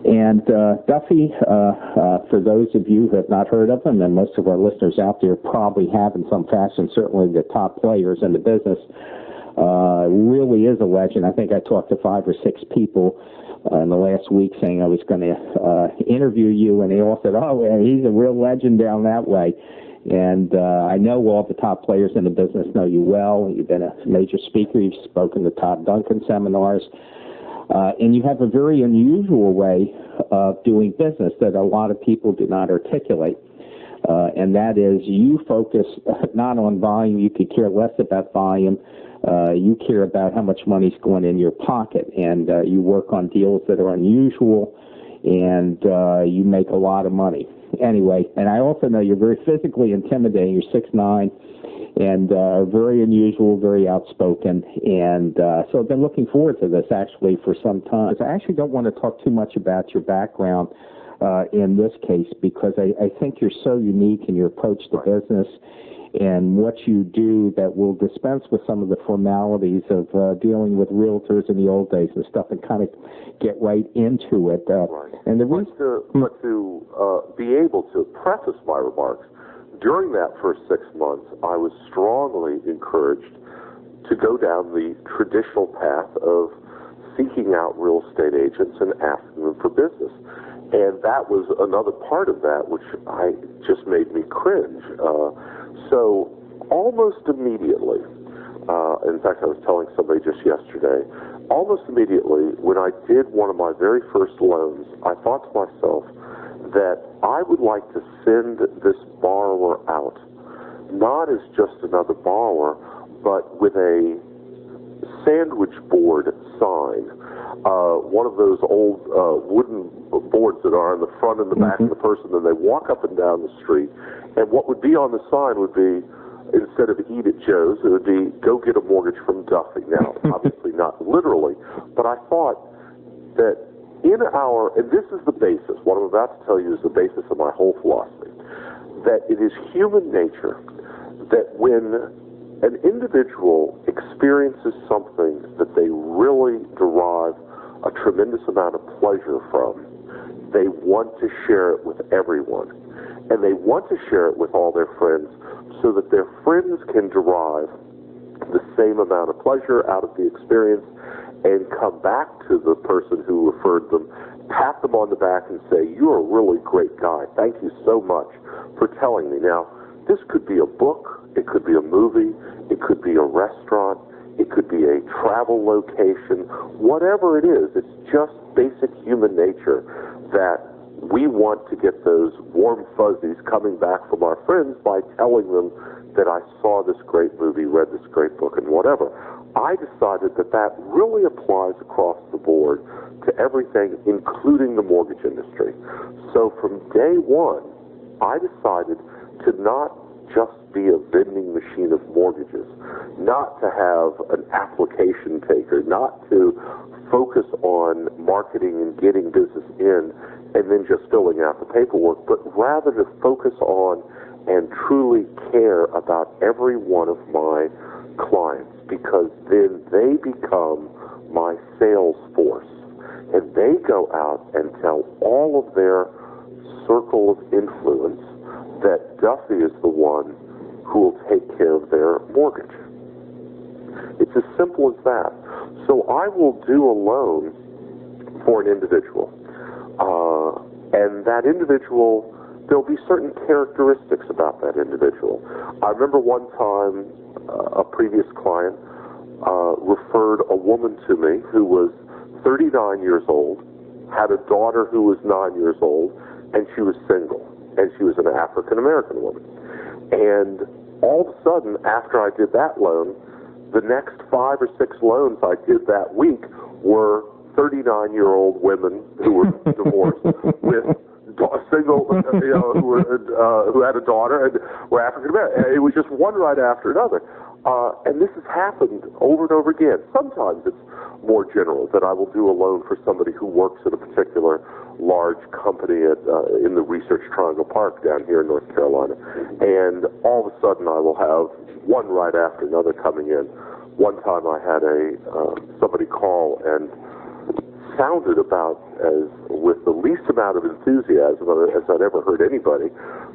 And Duffy, for those of you who have not heard of him, and most of our listeners out there probably have in some fashion, certainly the top players in the business, really is a legend. I think I talked to 5 or 6 people in the last week saying I was going to interview you, and they all said, oh, yeah, he's a real legend down that way. And I know all the top players in the business know you well. You've been a major speaker. You've spoken to Todd Duncan seminars. And you have a very unusual way of doing business that a lot of people do not articulate. And that is you focus not on volume. You could care less about volume. You care about how much money's going in your pocket. And you work on deals that are unusual, and you make a lot of money. Anyway, and I also know you're very physically intimidating. You're 6'9", and very unusual, very outspoken. And so I've been looking forward to this, actually, for some time. I actually don't want to talk too much about your background in this case, because I think you're so unique in your approach to business and what you do that will dispense with some of the formalities of dealing with realtors in the old days and stuff, and kind of get right into it. Right. And the but to be able to preface my remarks, during that first 6 months, I was strongly encouraged to go down the traditional path of seeking out real estate agents and asking them for business. And that was another part of that which just made me cringe. So almost immediately, in fact, I was telling somebody just yesterday, almost immediately when I did one of my very first loans, I thought to myself that I would like to send this borrower out, not as just another borrower, but with a sandwich board sign, one of those old wooden boards that are on the front and the back of the person, and they walk up and down the street. And what would be on the sign would be, instead of Eat at Joe's, it would be, go get a mortgage from Duffy. Now, obviously not literally, but I thought that and this is the basis, what I'm about to tell you is the basis of my whole philosophy, that it is human nature that when an individual experiences something that they really derive a tremendous amount of pleasure from, they want to share it with everyone. And they want to share it with all their friends so that their friends can derive the same amount of pleasure out of the experience and come back to the person who referred them, pat them on the back and say, you're a really great guy. Thank you so much for telling me. Now, this could be a book, it could be a movie, it could be a restaurant, it could be a travel location, whatever it is, it's just basic human nature that we want to get those warm fuzzies coming back from our friends by telling them that I saw this great movie, read this great book, and whatever. I decided that that really applies across the board to everything, including the mortgage industry. So from day one, I decided to not just be a vending machine of mortgages, not to have an application taker, not to focus on marketing and getting business in and then just filling out the paperwork, but rather to focus on and truly care about every one of my clients, because then they become my sales force, and they go out and tell all of their circle of influence that Duffy is the one who will take care of their mortgage. It's as simple as that. So I will do a loan for an individual, and that individual, there'll be certain characteristics about that individual. I remember one time a previous client referred a woman to me who was 39 years old, had a daughter who was 9 years old, and she was single, and she was an African-American woman. And all of a sudden, after I did that loan, the next 5 or 6 loans I did that week were 39-year-old women who were divorced with single, who had a daughter and were African American. It was just one right after another. And this has happened over and over again. Sometimes it's more general, that I will do a loan for somebody who works at a particular large company in the Research Triangle Park down here in North Carolina. And all of a sudden I will have one right after another coming in. One time I had somebody call and sounded about as with the least amount of enthusiasm as I'd ever heard anybody,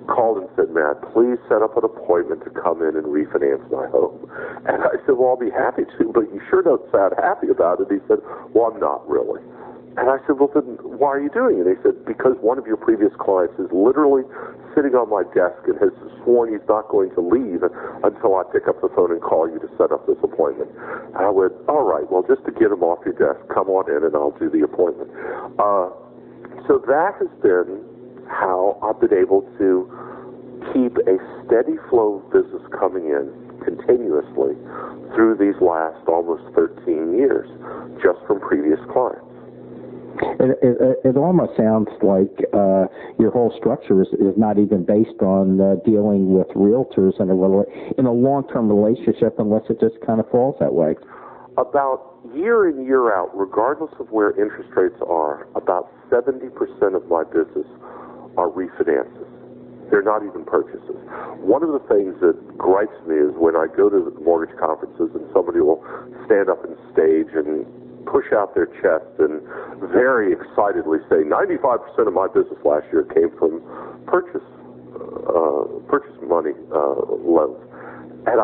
called and said, "Matt, please set up an appointment to come in and refinance my home." And I said, "Well, I'll be happy to, but you sure don't sound happy about it." He said, "Well, I'm not really." And I said, "Well, then why are you doing it?" He said, "Because one of your previous clients is literally sitting on my desk and has sworn he's not going to leave until I pick up the phone and call you to set up this appointment." And I went, "All right, well, just to get him off your desk, come on in and I'll do the appointment." So that has been how I've been able to keep a steady flow of business coming in continuously through these last almost 13 years, just from previous clients. It almost sounds like your whole structure is not even based on dealing with realtors in a long-term relationship, unless it just kind of falls that way. About year in, year out, regardless of where interest rates are, about 70% of my business are refinances. They're not even purchases. One of the things that gripes me is when I go to the mortgage conferences and somebody will stand up and stage and push out their chest and very excitedly say, 95% of my business last year came from purchase money loans. And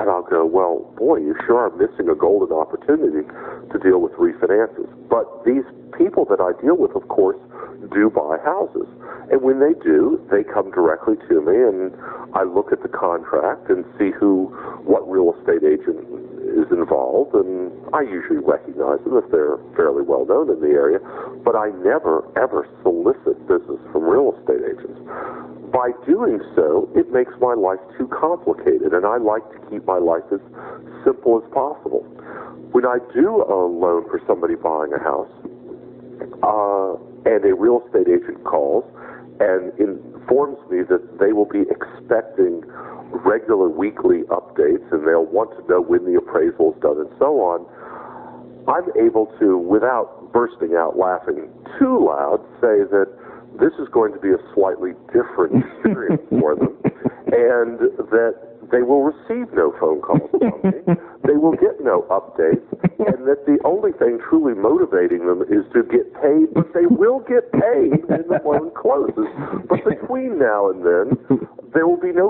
I'll go, well, boy, you sure are missing a golden opportunity to deal with refinances. But these people that I deal with, of course, do buy houses. And when they do, they come directly to me, and I look at the contract and see what real estate agent is involved, and I usually recognize them if they're fairly well known in the area, but I never, ever solicit business from real estate agents. By doing so, it makes my life too complicated, and I like to keep my life as simple as possible. When I do a loan for somebody buying a house, and a real estate agent calls and informs me that they will be expecting regular weekly updates and they'll want to know when the appraisal is done and so on, I'm able to, without bursting out laughing too loud, say that this is going to be a slightly different experience for them, and that they will receive no phone calls from me, they will get no updates, and that the only thing truly motivating them is to get paid, but they will get paid when the loan closes. But between now and then, there will be no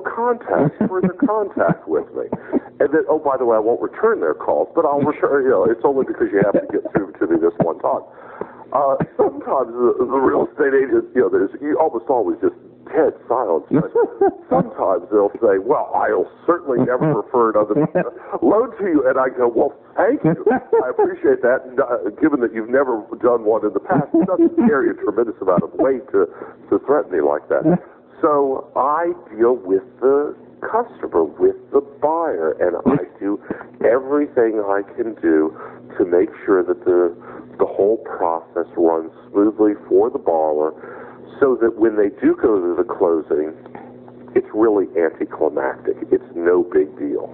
further contact with me. And then, oh, by the way, I won't return their calls, but I'll return, it's only because you have to get through to me this one time. Sometimes the real estate agents, there's almost always just dead silence. Sometimes they'll say, well, I'll certainly never refer another loan to you. And I go, well, thank you. I appreciate that. And, given that you've never done one in the past, it doesn't carry a tremendous amount of weight to threaten me like that. So I deal with the customer, with the buyer, and I do everything I can do to make sure that the whole process runs smoothly for the borrower, so that when they do go to the closing, it's really anticlimactic. It's no big deal.